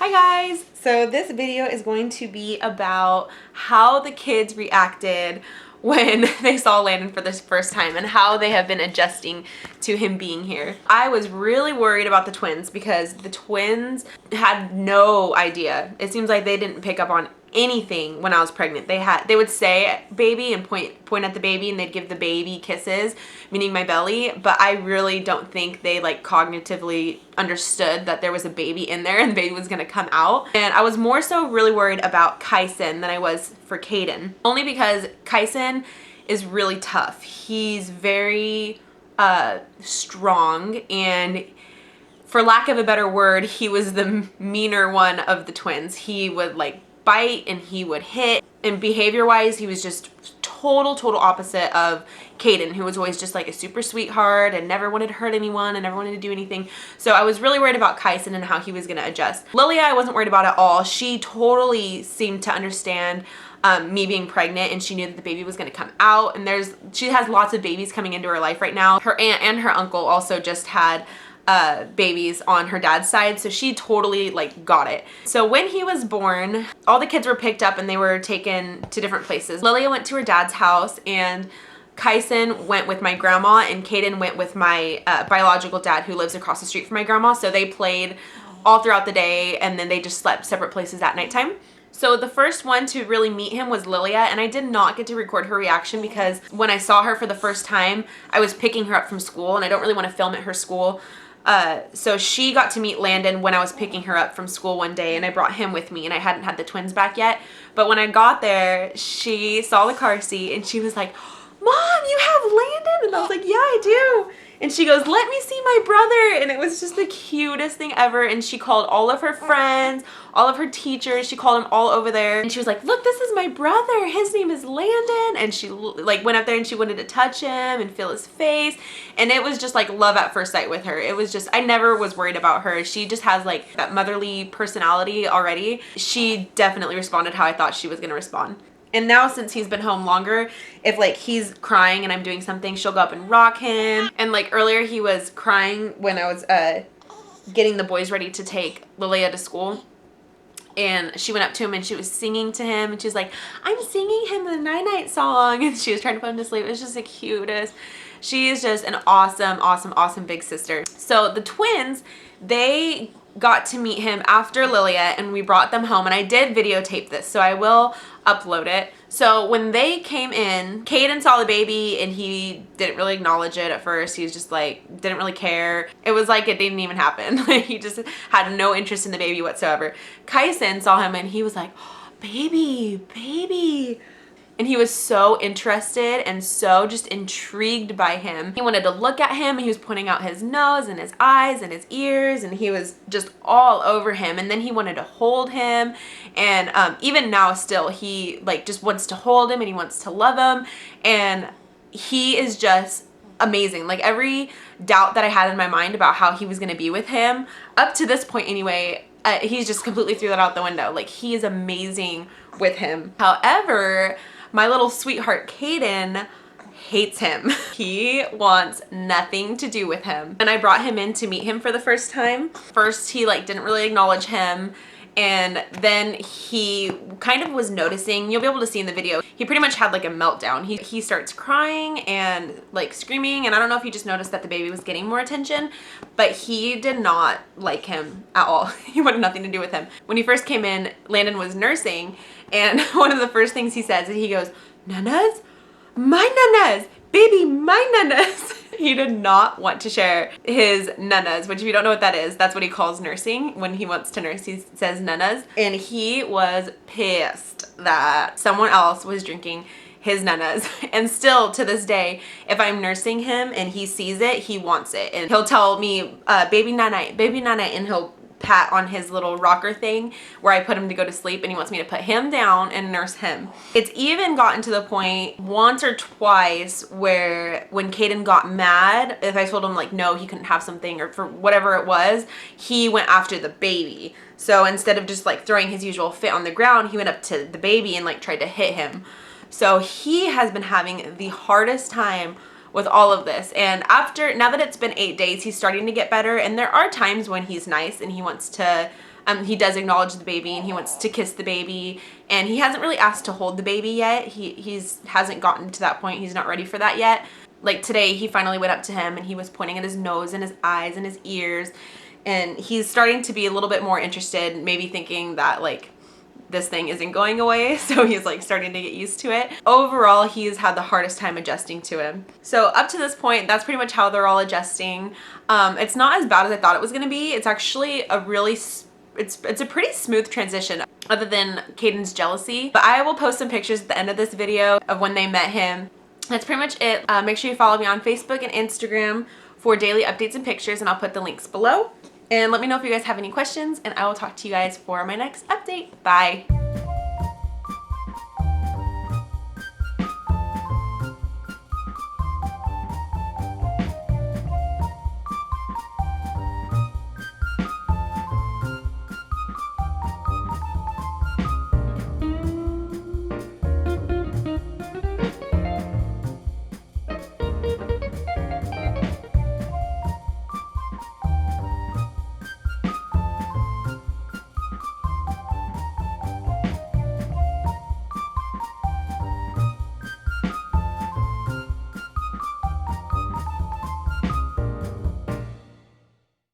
Hi guys! So this video is going to be about how the kids reacted when they saw Landon for the first time and how they have been adjusting to him being here. I was really worried about the twins because the twins had no idea. It seems like they didn't pick up on anything when I was pregnant. They would say baby and point at the baby, and they'd give the baby kisses, meaning my belly, but I really don't think they like cognitively understood that there was a baby in there and the baby was gonna come out. And I was more so really worried about Kyson than I was for Caden, only because Kyson is really tough. He's very strong, and for lack of a better word, he was the meaner one of the twins. He would like bite and he would hit, and behavior wise he was just total opposite of Caden, who was always just like a super sweetheart and never wanted to hurt anyone and never wanted to do anything. So I was really worried about Kyson and how he was going to adjust. Lilia I wasn't worried about at all. She totally seemed to understand me being pregnant, and she knew that the baby was going to come out, and she has lots of babies coming into her life right now. Her aunt and her uncle also just had babies on her dad's side, so she totally like got it. So when he was born, all the kids were picked up and they were taken to different places. Lilia went to her dad's house, and Kyson went with my grandma, and Caden went with my biological dad, who lives across the street from my grandma. So they played all throughout the day, and then they just slept separate places at nighttime. So the first one to really meet him was Lilia, and I did not get to record her reaction because when I saw her for the first time, I was picking her up from school, and I don't really want to film at her school. So she got to meet Landon when I was picking her up from school one day, and I brought him with me, and I hadn't had the twins back yet. But when I got there, she saw the car seat and she was like, "Mom, you have Landon?" And I was like, "Yeah, I do." And she goes, "Let me see my brother." And it was just the cutest thing ever. And she called all of her friends, all of her teachers. She called them all over there. And she was like, "Look, this is my brother. His name is Landon." And she like went up there and she wanted to touch him and feel his face. And it was just like love at first sight with her. It was just, I never was worried about her. She just has like that motherly personality already. She definitely responded how I thought she was going to respond. And now since he's been home longer, if like he's crying and I'm doing something, she'll go up and rock him. And like earlier he was crying when I was getting the boys ready to take Lilia to school. And she went up to him and she was singing to him, and she was like, "I'm singing him the night-night song." And she was trying to put him to sleep. It was just the cutest. She is just an awesome big sister. So the twins, they got to meet him after Lilia, and we brought them home, and I did videotape this, so I will upload it. So when they came in, Caden saw the baby and he didn't really acknowledge it at first. He was just like, didn't really care. It was like it didn't even happen. He just had no interest in the baby whatsoever. Kyson saw him and he was like, "Oh, baby." And he was so interested and so just intrigued by him. He wanted to look at him, and he was pointing out his nose and his eyes and his ears, and he was just all over him. And then he wanted to hold him, and even now still he like just wants to hold him and he wants to love him, and he is just amazing. Like every doubt that I had in my mind about how he was going to be with him up to this point anyway, he's just completely threw that out the window. Like he is amazing with him. However, my little sweetheart Caden hates him. He wants nothing to do with him. And I brought him in to meet him for the first time. First, he like didn't really acknowledge him. And then he kind of was noticing, you'll be able to see in the video, he pretty much had like a meltdown. He starts crying and like screaming, and I don't know if he just noticed that the baby was getting more attention, but he did not like him at all. He wanted nothing to do with him. When he first came in, Landon was nursing, and one of the first things he says, he goes, "Nanas? My nanas! Baby, my nanas!" He did not want to share his nanas, which if you don't know what that is, that's what he calls nursing. When he wants to nurse, he says nanas. And he was pissed that someone else was drinking his nanas. And still to this day, if I'm nursing him and he sees it, he wants it. And he'll tell me, baby nanai, and he'll pat on his little rocker thing where I put him to go to sleep, and he wants me to put him down and nurse him. It's even gotten to the point once or twice where when Caden got mad, if I told him like no, he couldn't have something or for whatever it was, he went after the baby. So instead of just like throwing his usual fit on the ground, he went up to the baby and like tried to hit him. So he has been having the hardest time with all of this. And now that it's been 8 days, he's starting to get better. And there are times when he's nice and he wants to He does acknowledge the baby and he wants to kiss the baby, and he hasn't really asked to hold the baby yet. He hasn't gotten to that point. He's not ready for that yet. Like today, he finally went up to him and he was pointing at his nose and his eyes and his ears, and he's starting to be a little bit more interested, maybe thinking that like this thing isn't going away, so he's like starting to get used to it. Overall, he's had the hardest time adjusting to him. So up to this point, that's pretty much how they're all adjusting. It's not as bad as I thought it was gonna be. It's actually a really it's a pretty smooth transition, other than Caden's jealousy. But I will post some pictures at the end of this video of when they met him. That's pretty much it. Make sure you follow me on Facebook and Instagram for daily updates and pictures, and I'll put the links below. And let me know if you guys have any questions, and I will talk to you guys for my next update. Bye.